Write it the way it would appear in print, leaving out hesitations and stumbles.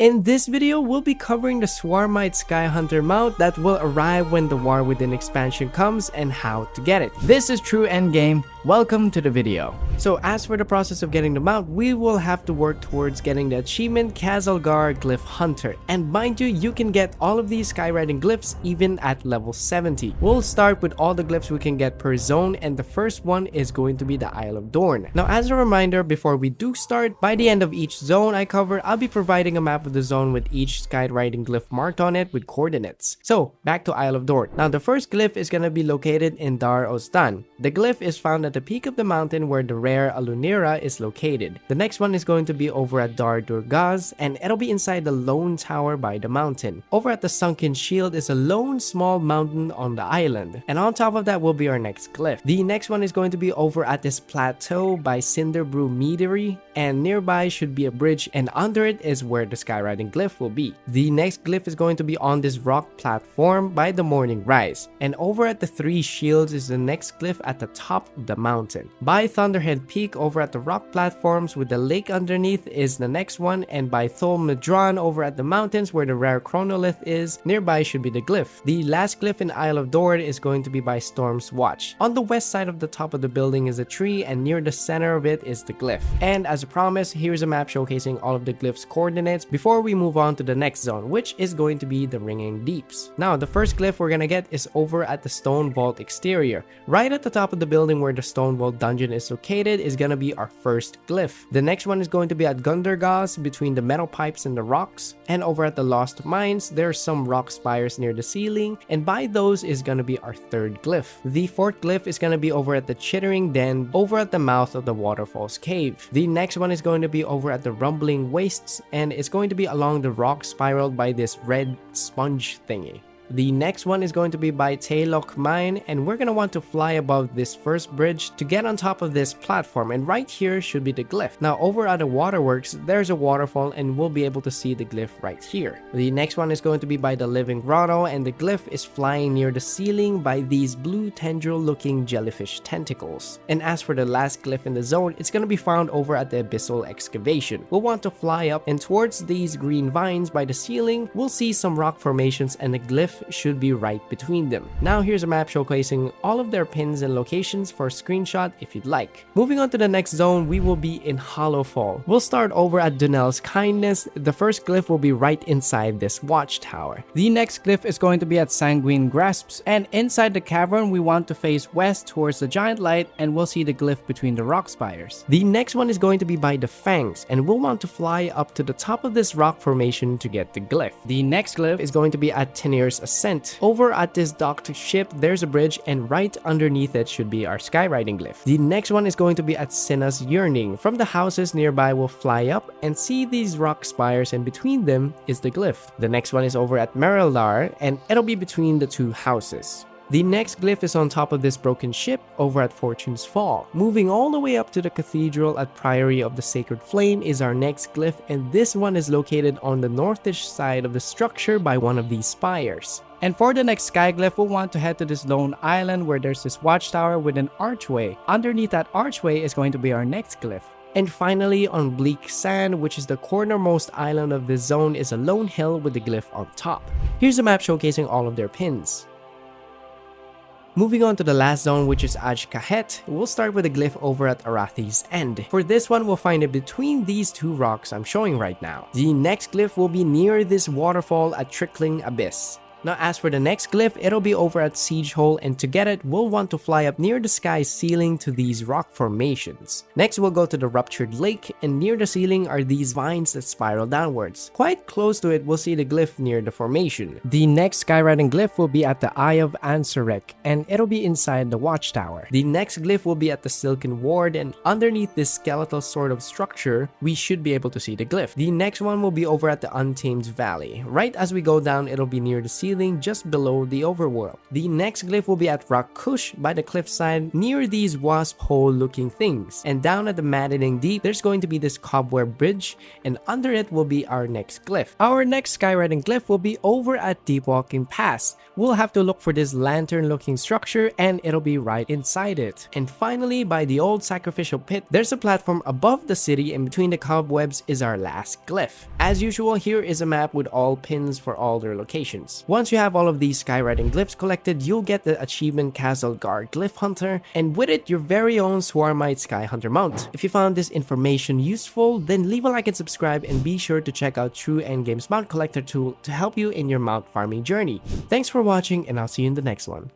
In this video, we'll be covering the Swarmite Skyhunter mount that will arrive when the War Within expansion comes and how to get it. This is True Endgame. Welcome to the video. So as for the process of getting the mount, we will have to work towards getting the achievement Khaz Algar Glyph Hunter. And mind you, you can get all of these Skyriding Glyphs even at level 70. We'll start with all the glyphs we can get per zone, and the first one is going to be the Isle of Dorn. Now as a reminder, before we do start, by the end of each zone I cover, I'll be providing a map of the zone with each Skyriding Glyph marked on it with coordinates. So back to Isle of Dorn. Now the first glyph is going to be located in Dhar, Oztan. The glyph is found at the peak of the mountain where the rare Alunira is located. The next one is going to be over at Dhar Durgaz, and it'll be inside the lone tower by the mountain. Over at the Sunken shield is a lone small mountain on the island, and on top of that will be our next glyph. The next one is going to be over at this plateau by Cinderbrew Meadery, and nearby should be a bridge, and under it is where the Skyriding Glyph will be. The next glyph is going to be on this rock platform by the Mourning rise, and over at the three shields is the next glyph at the top of the mountain. By Thunderhead peak over at the rock platforms with the lake underneath is the next one, and by Thul Medran over at the mountains where the rare chronolith is, nearby should be the glyph. The last glyph in Isle of Dorn is going to be by Storm's Watch. On the west side of the top of the building is a tree, and near the center of it is the glyph. And as a promise, here's a map showcasing all of the glyph's coordinates before we move on to the next zone, which is going to be the Ringing Deeps. Now the first glyph we're gonna get is over at the Stonevault exterior. Right at the top of the building where the Stonevault dungeon is located is gonna be our first glyph. The next one is going to be at Gundargaz between the metal pipes and the rocks, and over at the Lost Mines there's some rock spires near the ceiling, and by those is gonna be our third glyph. The fourth glyph is gonna be over at the Chittering Den over at the mouth of the Waterfall's cave. The next one is going to be over at the Rumbling Wastes, and it's going to be along the rock spiraled by this red sponge thingy. The next one is going to be by Taelloch mine, and we're going to want to fly above this first bridge to get on top of this platform, and right here should be the glyph. Now over at the Waterworks there's a waterfall, and we'll be able to see the glyph right here. The next one is going to be by the Living Grotto, and the glyph is flying near the ceiling by these blue tendril looking jellyfish tentacles. And as for the last glyph in the zone, it's going to be found over at the Abyssal Excavation. We'll want to fly up, and towards these green vines by the ceiling we'll see some rock formations, and the glyph should be right between them. Now here's a map showcasing all of their pins and locations for a screenshot if you'd like. Moving on to the next zone, we will be in Hallowfall. We'll start over at Dunel's Kindness. The first glyph will be right inside this watchtower. The next glyph is going to be at Sanguine Grasps, and inside the cavern we want to face west towards the giant light, and we'll see the glyph between the rock spires. The next one is going to be by the Fangs, and we'll want to fly up to the top of this rock formation to get the glyph. The next glyph is going to be at Tenir's Ascent. Over at this docked ship there's a bridge, and right underneath it should be our Skyriding Glyph. The next one is going to be at Cinna's Yearning. From the houses nearby we'll fly up and see these rock spires, and between them is the glyph. The next one is over at Mereldar, and it'll be between the two houses. The next glyph is on top of this broken ship over at Fortune's Fall. Moving all the way up to the cathedral at Priory of the Sacred Flame is our next glyph, and this one is located on the northish side of the structure by one of these spires. And for the next sky glyph, we'll want to head to this lone island where there's this watchtower with an archway. Underneath that archway is going to be our next glyph. And finally, on Bleak Sand, which is the cornermost island of this zone, is a lone hill with the glyph on top. Here's a map showcasing all of their pins. Moving on to the last zone, which is Azj-kahet, we'll start with a glyph over at Arathi's End. For this one, we'll find it between these two rocks I'm showing right now. The next glyph will be near this waterfall at Trickling Abyss. Now as for the next glyph, it'll be over at Siegehold, and to get it, we'll want to fly up near the sky ceiling to these rock formations. Next we'll go to the Ruptured Lake, and near the ceiling are these vines that spiral downwards. Quite close to it we'll see the glyph near the formation. The next Skyriding Glyph will be at the Eye of Ansurek, and it'll be inside the watchtower. The next glyph will be at the Silken Ward, and underneath this skeletal sort of structure we should be able to see the glyph. The next one will be over at the Untamed Valley. Right as we go down it'll be near the ceiling ceiling just below the overworld. The next glyph will be at Rak-Ush by the cliffside near these wasp hole looking things. And down at the maddening deep, there's going to be this cobweb bridge, and under it will be our next glyph. Our next skywriting glyph will be over at Deep Walking Pass. We'll have to look for this lantern looking structure, and it'll be right inside it. And finally, by the Old Sacrificial Pit, there's a platform above the city, and between the cobwebs is our last glyph. As usual, here is a map with all pins for all their locations. Once you have all of these skywriting glyphs collected, you'll get the achievement Khaz Algar Glyph Hunter, and with it, your very own Swarmite Skyhunter mount. If you found this information useful, then leave a like and subscribe, and be sure to check out True Endgame's mount collector tool to help you in your mount farming journey. Thanks for watching, and I'll see you in the next one.